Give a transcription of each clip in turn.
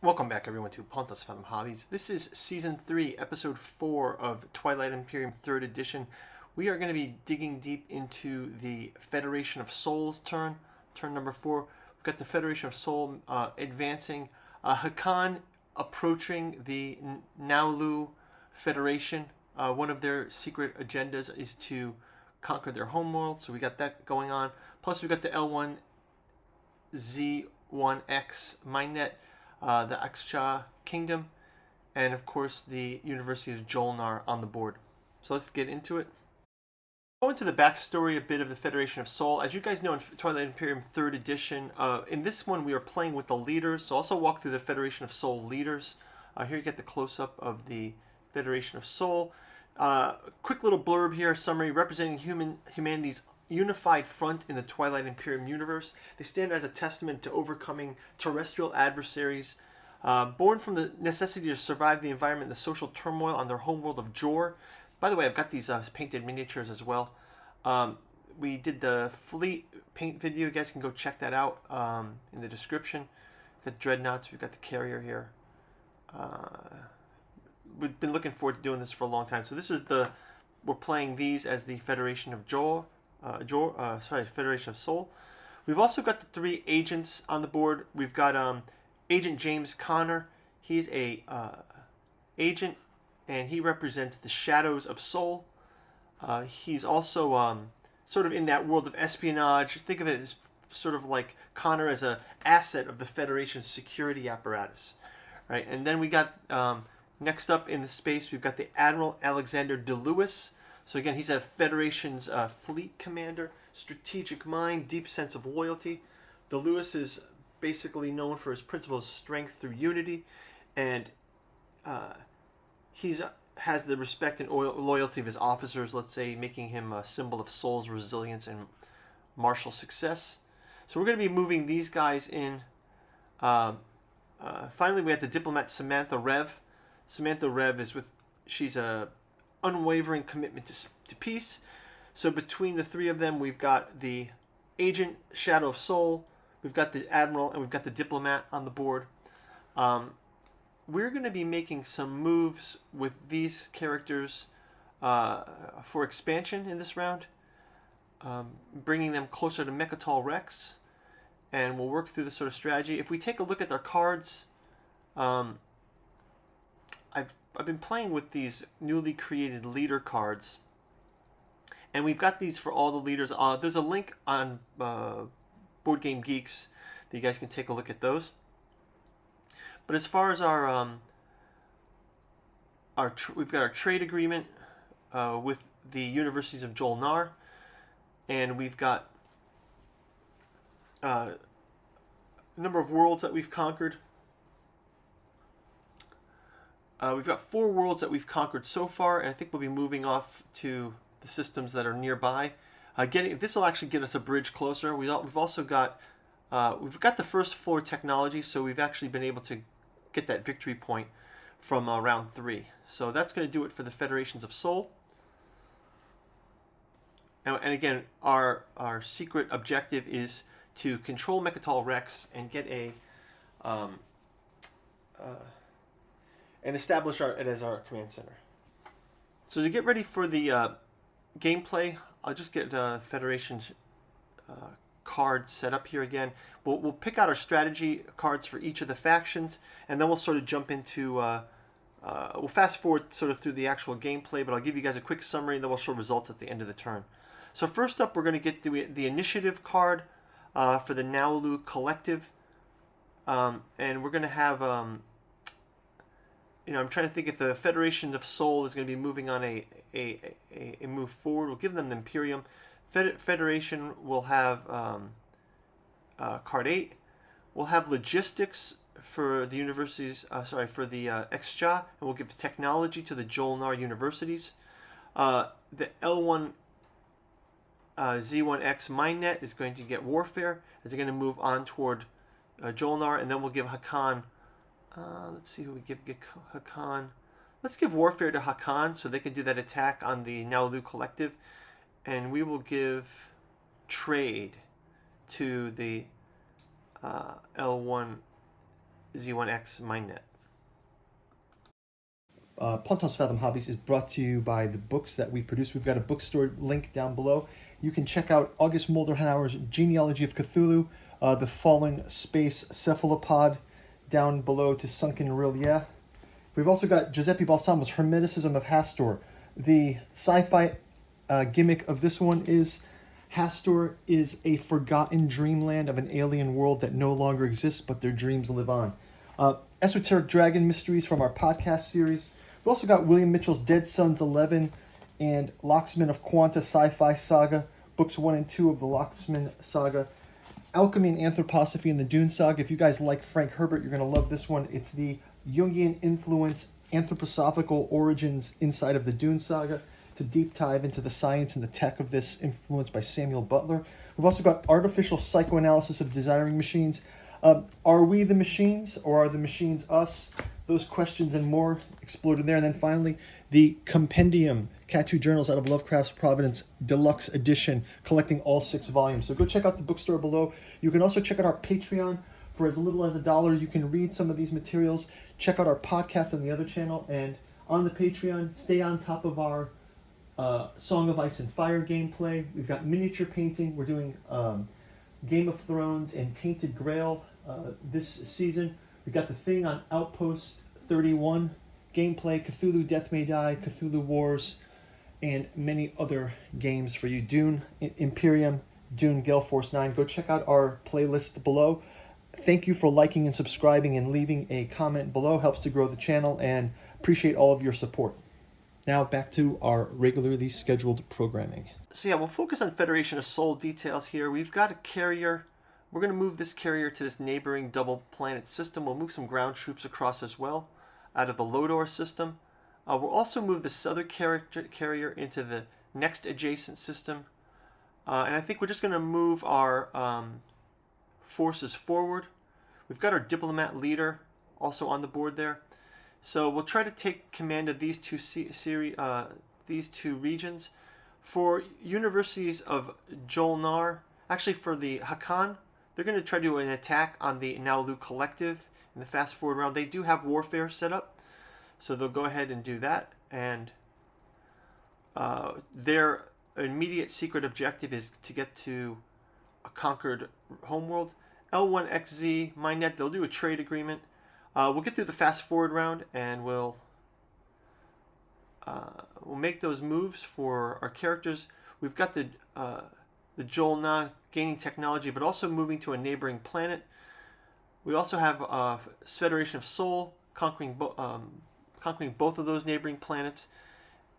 Welcome back everyone to Pontus Fathom Hobbies. This is Season 3, Episode 4 of Twilight Imperium 3rd Edition. We are going to be digging deep into the Federation of Souls turn number 4. We've got the Federation of Soul advancing. Hakan approaching the Naulu Federation. One of their secret agendas is to conquer their homeworld, so we got that going on. Plus we got the L1Z1X Mindnet. The Xcha Kingdom, and of course the University of Jolnar on the board. So let's get into it. Go into the backstory a bit of the Federation of Soul. As you guys know, in Twilight Imperium 3rd Edition, in this one we are playing with the leaders, so also walk through the Federation of Soul leaders. Here you get the close-up of the Federation of Soul. Quick little blurb here, summary, representing humanity's unified front in the Twilight Imperium universe. They stand as a testament to overcoming terrestrial adversaries, born from the necessity to survive the environment and the social turmoil on their homeworld of Jor. By the way, I've got these painted miniatures as well. We did the fleet paint video. You guys can go check that out in the description. We've got dreadnoughts. We've got the carrier here. We've been looking forward to doing this for a long time. So this is we're playing these as the Federation of Jor. Federation of Soul. We've also got the 3 agents on the board. We've got Agent James Connor. He's a agent, and he represents the Shadows of Soul. He's also sort of in that world of espionage. Think of it as sort of like Connor as an asset of the Federation's security apparatus, right? And then we got next up in the space, we've got the Admiral Alexander DeLewis. So again, he's a Federation's fleet commander, strategic mind, deep sense of loyalty. DeLewis is basically known for his principle of strength through unity, and has the respect and loyalty of his officers, let's say, making him a symbol of Soul's resilience and martial success. So we're going to be moving these guys in. Finally, we have the diplomat Samantha Rev. Samantha Rev she's a unwavering commitment to peace. So between the 3 of them, we've got the Agent Shadow of Soul, we've got the Admiral, and we've got the Diplomat on the board. We're going to be making some moves with these characters for expansion in this round, bringing them closer to Mechatol Rex, and we'll work through this sort of strategy. If we take a look at their cards, I've been playing with these newly created leader cards, and we've got these for all the leaders. There's a link on Board Game Geeks that you guys can take a look at those. But as far as we've got our trade agreement with the Universities of Jolnar, and we've got a number of worlds that we've conquered. We've got 4 worlds that we've conquered so far, and I think we'll be moving off to the systems that are nearby. This will actually get us a bridge closer. We've also got the first floor technology, so we've actually been able to get that victory point from round 3. So that's going to do it for the Federations of Soul. And again, our secret objective is to control Mechatol Rex and get and establish it as our command center. So to get ready for the gameplay, I'll just get Federation's cards set up here again. We'll pick out our strategy cards for each of the factions, and then we'll sort of jump into, we'll fast forward sort of through the actual gameplay, but I'll give you guys a quick summary, and then we'll show results at the end of the turn. So first up, we're going to get the initiative card for the Naulu Collective, and we're going to have... I'm trying to think if the Federation of Soul is going to be moving on a move forward. We'll give them the Imperium. Federation will have card 8. We'll have logistics for the universities. For the Xcha, and we'll give technology to the Jolnar universities. The L1 Z1X Mindnet is going to get warfare, as they're going to move on toward Jolnar, and then we'll give Hakan. Let's see who we give Hakan. Let's give warfare to Hakan so they can do that attack on the Naulu Collective. And we will give trade to the L1 Z1X mainnet. Ponton's Fathom Hobbies is brought to you by the books that we produce. We've got a bookstore link down below. You can check out August Mulderhauer's Genealogy of Cthulhu, The Fallen Space Cephalopod down below to Sunken Relief. We've also got Giuseppe Balsamo's Hermeticism of Hastur. The sci-fi gimmick of this one is Hastur is a forgotten dreamland of an alien world that no longer exists, but their dreams live on. Esoteric Dragon Mysteries from our podcast series. We've also got William Mitchell's Dead Sons 11 and Locksmen of Quanta Sci-Fi Saga, books 1 and 2 of the Locksmen Saga. Alchemy and Anthroposophy in the Dune Saga. If you guys like Frank Herbert, you're going to love this one. It's the Jungian influence, anthroposophical origins inside of the Dune Saga. It's a deep dive into the science and the tech of this, influenced by Samuel Butler. We've also got Artificial Psychoanalysis of Desiring Machines. Are we the machines, or are the machines us? Those questions and more explored in there. And then finally, the Compendium, Cat 2 Journals out of Lovecraft's Providence, Deluxe Edition, collecting all 6 volumes. So go check out the bookstore below. You can also check out our Patreon. For as little as $1, you can read some of these materials. Check out our podcast on the other channel. And on the Patreon, stay on top of our Song of Ice and Fire gameplay. We've got miniature painting. We're doing Game of Thrones and Tainted Grail this season. We've got the thing on Outpost 31 gameplay, Cthulhu Death May Die, Cthulhu Wars, and many other games for you. Dune, Imperium, Dune, Gale Force 9. Go check out our playlist below. Thank you for liking and subscribing and leaving a comment below. Helps to grow the channel, and appreciate all of your support. Now back to our regularly scheduled programming. So yeah, we'll focus on Federation of Sol details here. We've got a carrier. We're going to move this carrier to this neighboring double planet system. We'll move some ground troops across as well out of the Lodor system. We'll also move the southern carrier into the next adjacent system. And I think we're just going to move our forces forward. We've got our diplomat leader also on the board there. So we'll try to take command of these two regions. For universities of Jolnar, actually for the Hakan, they're going to try to do an attack on the Naulu Collective in the fast forward round. They do have warfare set up, so they'll go ahead and do that. And their immediate secret objective is to get to a conquered homeworld. L1XZ, Mainnet, they'll do a trade agreement. We'll get through the fast forward round, and we'll make those moves for our characters. We've got the Jolna gaining technology, but also moving to a neighboring planet. We also have Federation of Sol conquering both of those neighboring planets.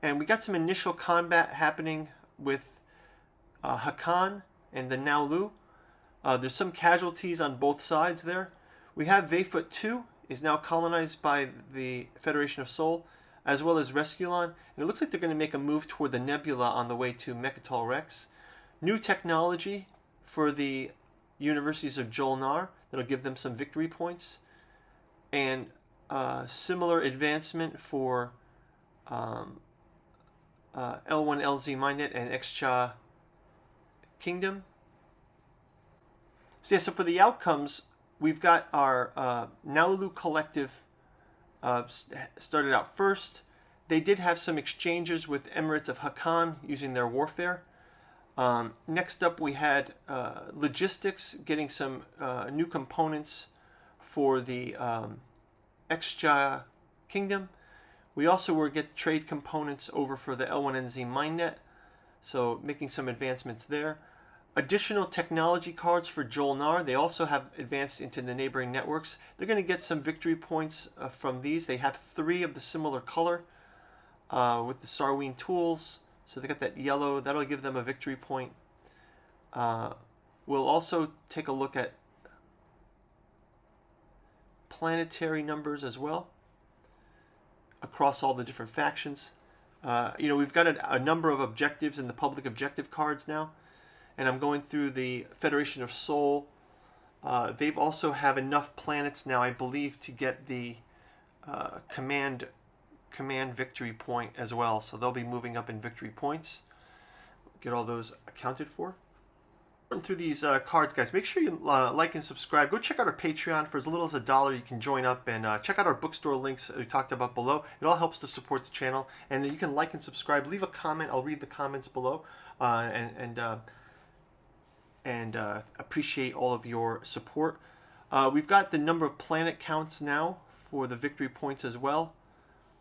And we got some initial combat happening with Hakan and the Naulu. There's some casualties on both sides there. We have Veyfoot 2 is now colonized by the Federation of Sol, as well as Resculon. And it looks like they're going to make a move toward the Nebula on the way to Mechatol Rex. New technology for the universities of Jolnar that'll give them some victory points. And similar advancement for L1LZ Mainnet and Xcha Kingdom. So yeah, so for the outcomes, we've got our Naulu Collective started out first. They did have some exchanges with Emirates of Hakan using their warfare. Next up, we had logistics, getting some new components for the Xcha Kingdom. We also were get trade components over for the L1NZ Mainnet, so making some advancements there. Additional technology cards for Jolnar. They also have advanced into the neighboring networks. They're going to get some victory points from these. They have 3 of the similar color with the Sarween tools. So they got that yellow. That'll give them a victory point. We'll also take a look at planetary numbers as well across all the different factions. We've got a number of objectives in the public objective cards now. And I'm going through the Federation of Sol. They've also have enough planets now, I believe, to get the command victory point as well. So they'll be moving up in victory points. Get all those accounted for. Through these cards, guys, make sure you like and subscribe. Go check out our Patreon. For as little as $1 you can join up, and check out our bookstore links we talked about below. It all helps to support the channel, and you can like and subscribe. Leave a comment. I'll read the comments below, and appreciate all of your support. We've got the number of planet counts now for the victory points as well.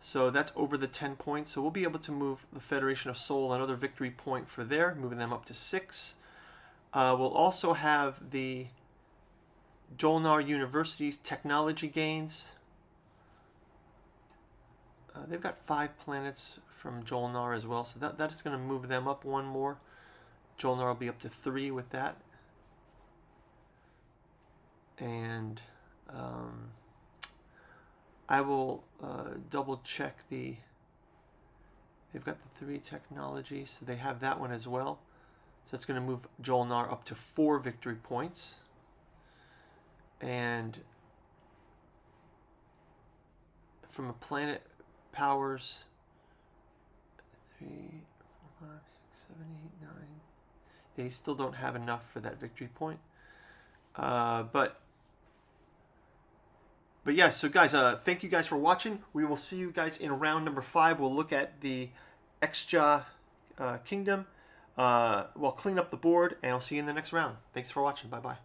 So that's over the 10 points. So we'll be able to move the Federation of Sol another victory point for there, moving them up to 6. We'll also have the Jolnar University's technology gains. They've got 5 planets from Jolnar as well, so that is going to move them up one more. Jolnar will be up to 3 with that. And I will double check they've got the 3 technology, so they have that one as well. So that's going to move Jolnar up to 4 victory points. And from a planet powers, 3, 4, 5, 6, 7, 8, 9. They still don't have enough for that victory point. But yeah, so guys, thank you guys for watching. We will see you guys in round number 5. We'll look at the Exja Kingdom. We'll clean up the board, and I'll see you in the next round. Thanks for watching. Bye-bye.